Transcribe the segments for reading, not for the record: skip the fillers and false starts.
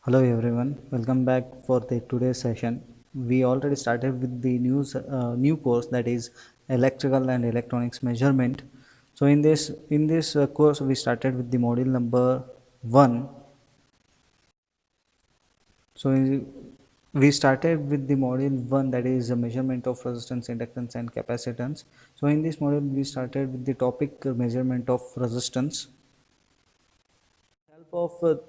Hello everyone, welcome back for the today's session. We already started with the new course, that is electrical and electronics measurement. So in this course we started with the module number 1. So we started with the module 1, that is the measurement of resistance, inductance and capacitance. So in this module we started with the topic measurement of resistance. Help of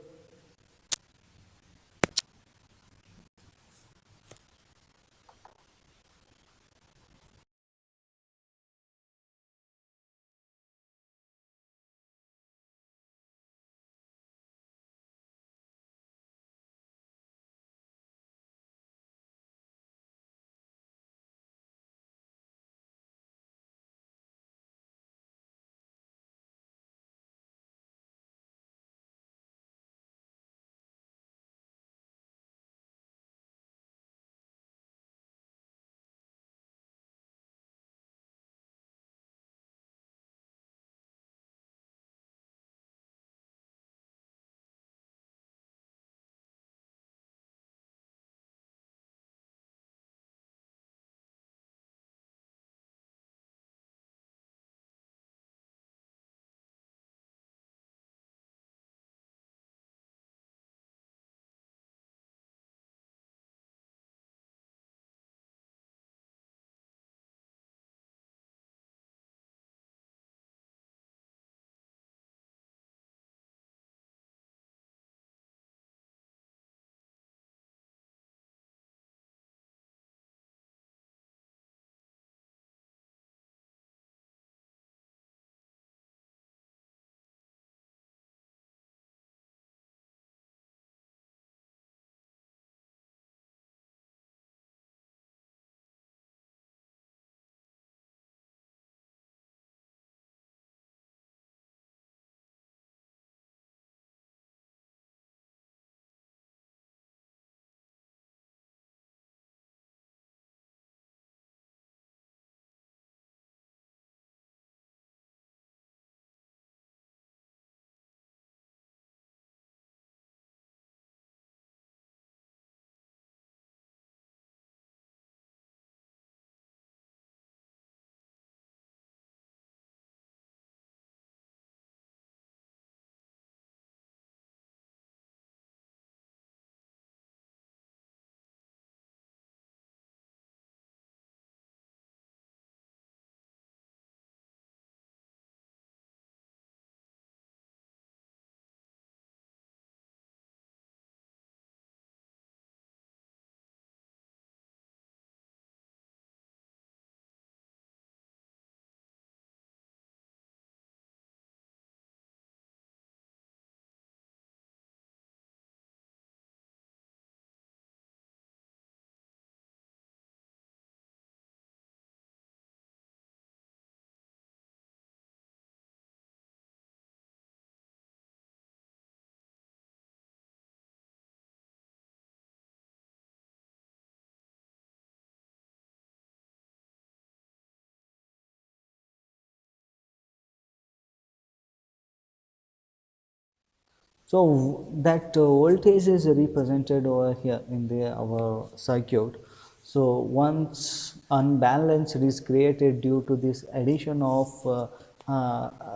So that voltage is represented over here in the our circuit. So once unbalanced is created due to this addition of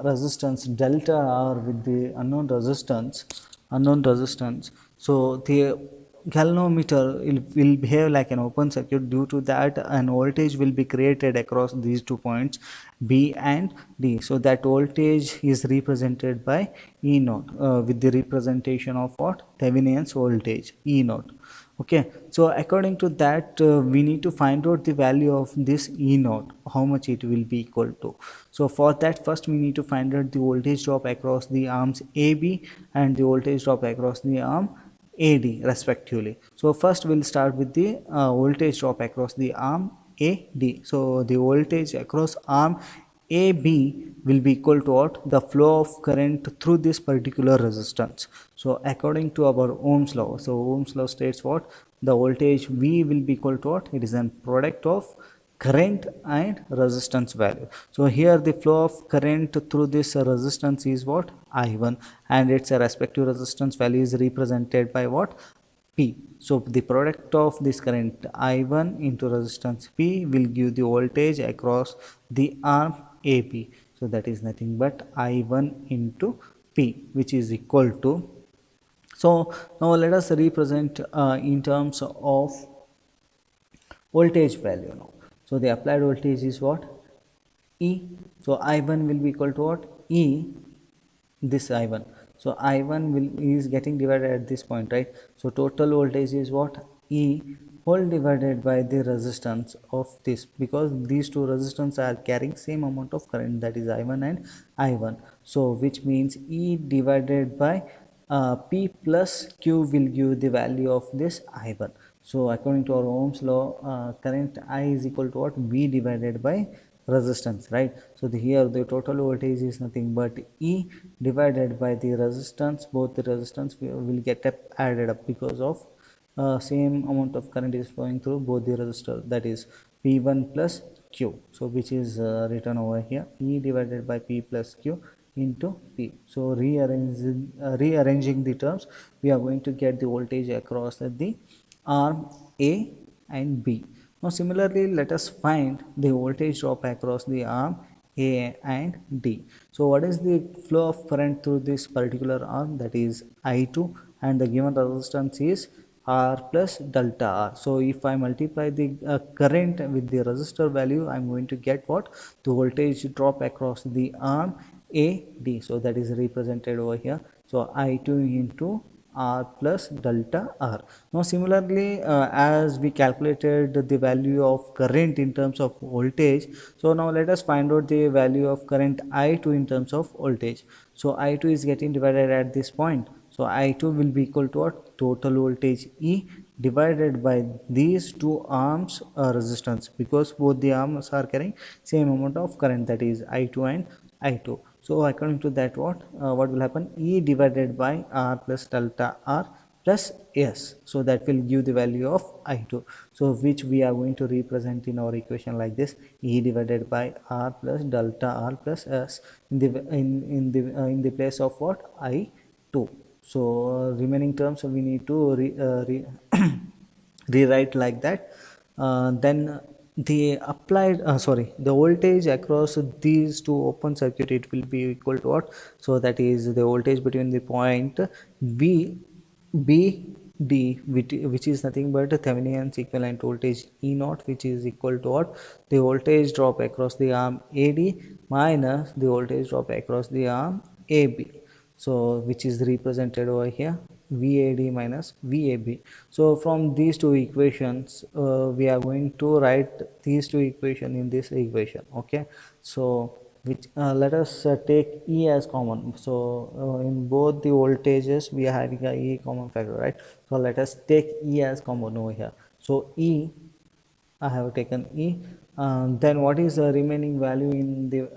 resistance delta R with the unknown resistance. So the galvanometer will behave like an open circuit. Due to that, an voltage will be created across these 2 points B and D. So that voltage is represented by E naught with the representation of what? Thevenin's voltage E naught. Okay, so according to that, we need to find out the value of this E naught, how much it will be equal to. So for that, first we need to find out the voltage drop across the arms AB and the voltage drop across the arm AD respectively. So first we'll start with the voltage drop across the arm AD. So the voltage across arm AB will be equal to what? The flow of current through this particular resistance. So according to our Ohm's law, so Ohm's law states what? The voltage V will be equal to what? It is a product of current and resistance value. So here the flow of current through this resistance is what? I1, and its respective resistance value is represented by what? P. So the product of this current I1 into resistance P will give the voltage across the arm AB. So that is nothing but I1 into P, which is equal to, so now let us represent in terms of voltage value now. So the applied voltage is what? E. So I1 will be equal to what? E, this I1. So I1 will is getting divided at this point, right? So total voltage is what? E whole divided by the resistance of this, because these two resistance are carrying same amount of current, that is I1 and I1. So which means E divided by P plus Q will give the value of this I1. So according to our Ohm's law, current I is equal to what? V divided by resistance, right? So here the total voltage is nothing but E divided by the resistance. Both the resistance will get added up because of same amount of current is flowing through both the resistor, that is P1 plus Q. So which is written over here, E divided by P plus Q into P. So rearranging the terms, we are going to get the voltage across the arm A and B. Now similarly, let us find the voltage drop across the arm A and D. So what is the flow of current through this particular arm? That is I2, and the given resistance is R plus delta R. So if I multiply the current with the resistor value, I am going to get what? The voltage drop across the arm AD. So that is represented over here. So I2 into R plus delta R. Now similarly, as we calculated the value of current in terms of voltage, so now let us find out the value of current I2 in terms of voltage. So I2 is getting divided at this point. So I2 will be equal to what? Total voltage E divided by these two arms resistance, because both the arms are carrying same amount of current, that is I2 and I2. So according to that, what will happen? E divided by R plus delta R plus S. So that will give the value of I2. So which we are going to represent in our equation like this: E divided by R plus delta R plus S in the place of what? I2. So remaining terms we need to rewrite like that. Then the applied the voltage across these two open circuit, it will be equal to what? So that is the voltage between the point B D, which is nothing but Thevenin's equivalent voltage E naught, which is equal to what? The voltage drop across the arm AD minus the voltage drop across the arm AB. So which is represented over here, VAD minus VAB. So from these two equations, we are going to write these two equations in this equation. Okay, so which let us take E as common. So in both the voltages we are having a E common factor, right? So let us take E as common over here. So E, I have taken E. Then what is the remaining value in the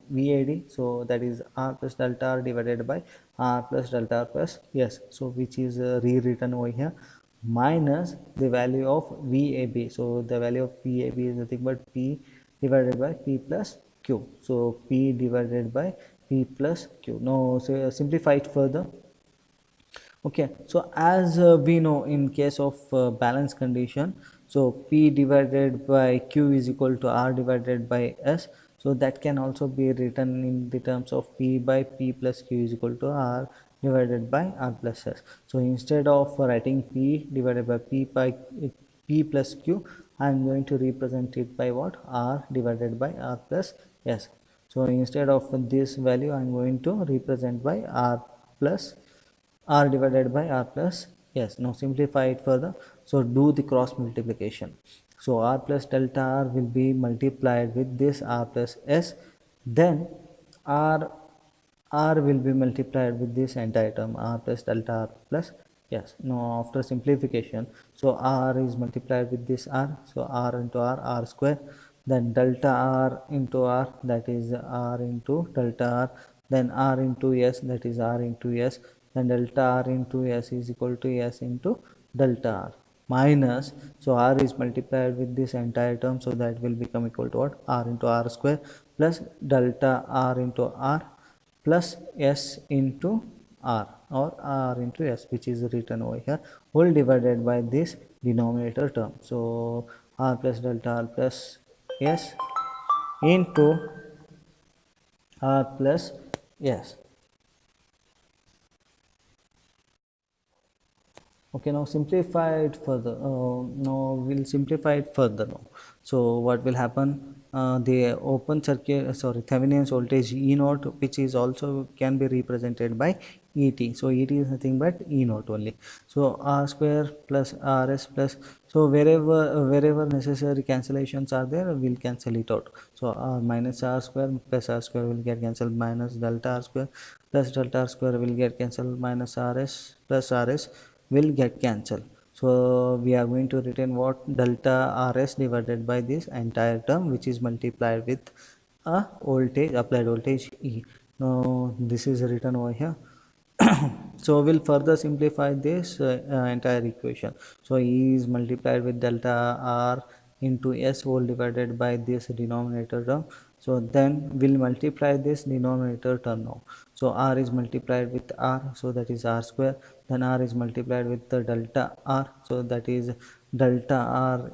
VAD? So that is R plus delta R divided by R plus delta R plus S. So which is rewritten over here, minus the value of VAB. So the value of VAB is nothing but P divided by P plus Q. So P divided by P plus Q. Now so simplify it further. Okay, so as we know, in case of balance condition, so P divided by Q is equal to R divided by S. So that can also be written in the terms of P by P plus Q is equal to R divided by R plus S. So instead of writing P divided by P by P plus Q, I am going to represent it by what? R divided by R plus S. So instead of this value, I am going to represent by R plus R divided by R plus S. Now simplify it further. So do the cross multiplication. So R plus delta R will be multiplied with this R plus S. Then R will be multiplied with this entire term, R plus delta R plus S. Now after simplification, so R is multiplied with this R. So R into R square. Then delta R into R, that is R into delta R. Then R into S, that is R into S. Then delta R into S is equal to S into delta R. minus, so r is multiplied with this entire term, so that will become equal to what, r into r square plus delta r into r plus s into r, or r into s, which is written over here, whole divided by this denominator term. So r plus delta r plus s into r plus s. Okay, now simplify it further. Now we'll simplify it further now. So what will happen, the open circuit, sorry, Thevenin's voltage E naught, which is also can be represented by ET. So ET is nothing but E naught only. So R square plus RS plus, so wherever necessary cancellations are there, we'll cancel it out. So R minus R square plus R square will get cancelled, minus delta R square plus delta R square will get cancelled, minus RS plus RS will get cancelled. So we are going to retain what, delta rs divided by this entire term, which is multiplied with a voltage, applied voltage E. Now this is written over here. So we'll further simplify this entire equation. So E is multiplied with delta R into S whole divided by this denominator term. So then we'll multiply this denominator term now. So R is multiplied with R, so that is R square. Then R is multiplied with the delta R, so that is delta R,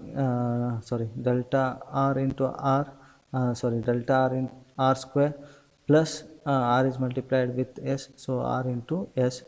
delta R into R, delta R in R square plus R is multiplied with S, so R into S,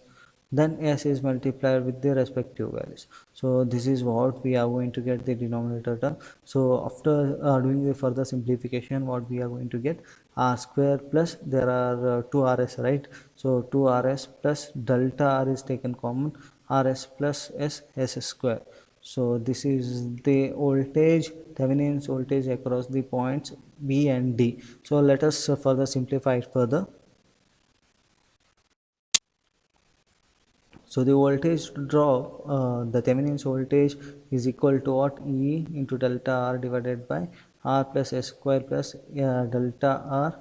then S is multiplied with the respective values. So this is what we are going to get the denominator term. So after doing the further simplification, what we are going to get, R square plus, there are 2 RS, right? So 2 RS plus delta R is taken common, RS plus S square. So this is the voltage, Thevenin's voltage across the points B and D. So let us further simplify it further. So the voltage drop, the Thevenin's voltage is equal to what, E into delta R divided by R plus S square plus delta R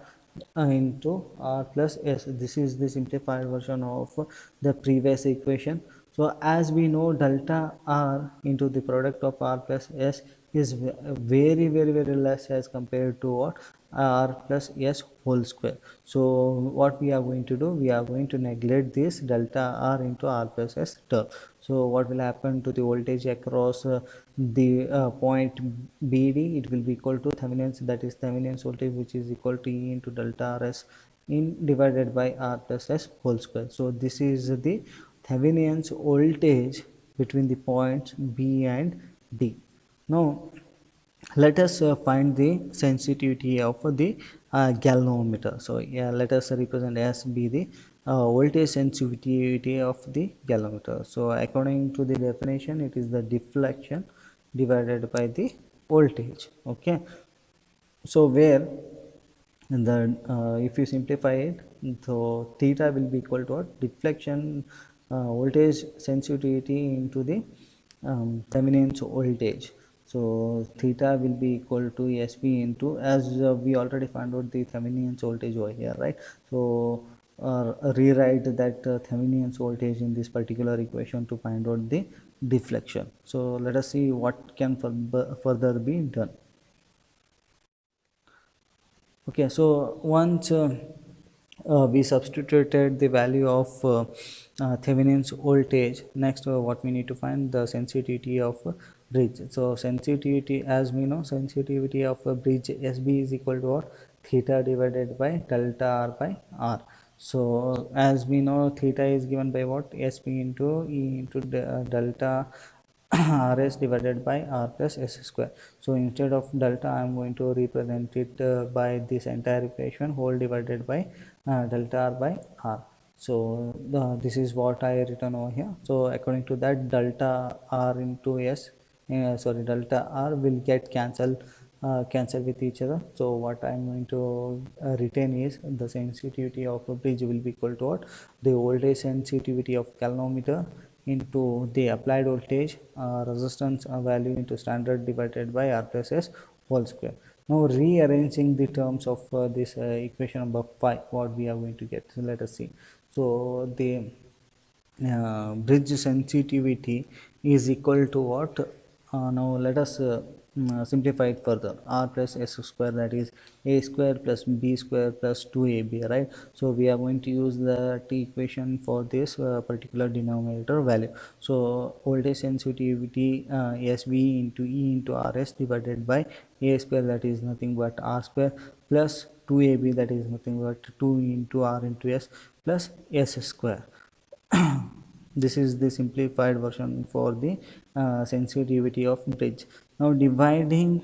into R plus S. This is the simplified version of the previous equation. So as we know, delta R into the product of R plus S is very less as compared to what, R plus S whole square. So what we are going to do, we are going to neglect this delta R into R plus S term. So what will happen to the voltage across the point BD, it will be equal to Thevenin's, that is Thevenin's voltage, which is equal to E into delta RS in divided by R plus S whole square. So this is the Thevenin's voltage between the points B and D. Now let us find the sensitivity of the galvanometer. So yeah, let us represent as be the voltage sensitivity of the galvanometer. So according to the definition, it is the deflection divided by the voltage. Okay, so where the if you simplify it, so theta will be equal to what, deflection voltage sensitivity into the Thevenin's voltage. So theta will be equal to SV into, as we already found out the Thevenin's voltage over here, right? So rewrite that Thevenin's voltage in this particular equation to find out the deflection. So let us see what can further be done. Okay, so once we substituted the value of Thevenin's voltage, next what we need to find, the sensitivity of bridge. So sensitivity, as we know, sensitivity of a bridge SB is equal to what, theta divided by delta R by R. So as we know, theta is given by what, SB into E into delta rs divided by r plus s square. So instead of delta, I am going to represent it by this entire equation whole divided by delta r by r. So this is what I written over here. So according to that, delta r into s, delta r will get cancel with each other. So what I am going to retain is the sensitivity of a bridge will be equal to what, the voltage sensitivity of galvanometer into the applied voltage resistance value into standard divided by r plus s whole square. Now rearranging the terms of this equation number 5, what we are going to get. So let us see. So the bridge sensitivity is equal to what? Now let us simplify it further. R plus s square, that is a square plus b square plus 2ab, right? So we are going to use the t equation for this particular denominator value. So voltage sensitivity sv into e into rs divided by a square, that is nothing but r square, plus 2ab, that is nothing but 2 into r into s, plus s square. This is the simplified version for the sensitivity of bridge. Now dividing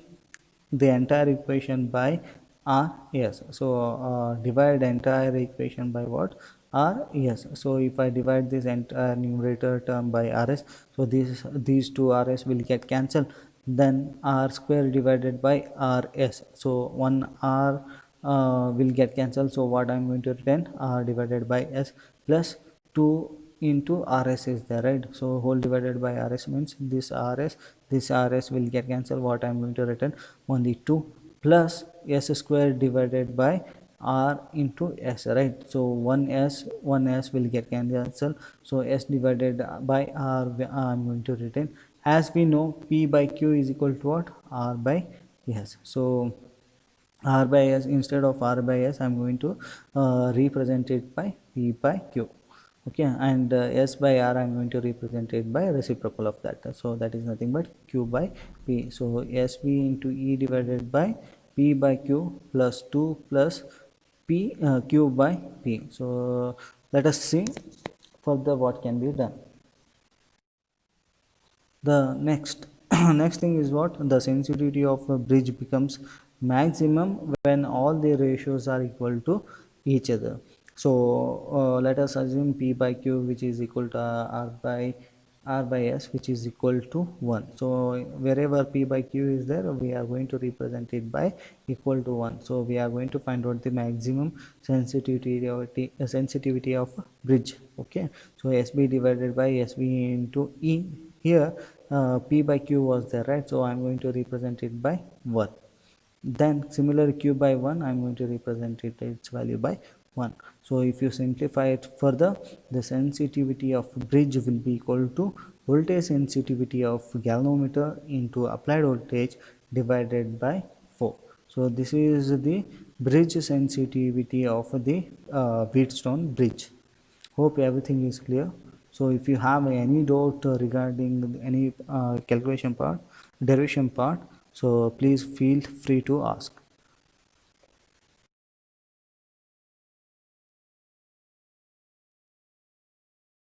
the entire equation by r, yes, so divide entire equation by what? R, yes. So if I divide this entire numerator term by rs, so these two rs will get cancelled, then r square divided by rs, so 1 r will get cancelled. So what I'm going to return? R divided by s plus 2 into rs is there, right? So whole divided by rs means this rs will get cancelled. What I'm going to return? Only 2 plus s square divided by r into s, right? So 1s will get cancelled, so s divided by r I'm going to return. As we know, p by q is equal to what? R by s. So r by s, instead of r by s I'm going to represent it by p by q, okay, and s by r I'm going to represent it by reciprocal of that, so that is nothing but q by p. So sv into e divided by p by q plus 2 plus p q by p. So let us see further what can be done. The next next thing is what? The sensitivity of a bridge becomes maximum when all the ratios are equal to each other. So let us assume p by q which is equal to r by s which is equal to 1. So wherever p by q is there, we are going to represent it by equal to 1. So we are going to find out the maximum sensitivity of bridge, okay. So sb divided by sv into e. Here p by q was there, right? So I'm going to represent it by 1. Then similar q by 1, I'm going to represent its value by 1. So if you simplify it further, the sensitivity of bridge will be equal to voltage sensitivity of galvanometer into applied voltage divided by 4. So this is the bridge sensitivity of the Wheatstone bridge. Hope everything is clear. So if you have any doubt regarding any calculation part, derivation part, so please feel free to ask.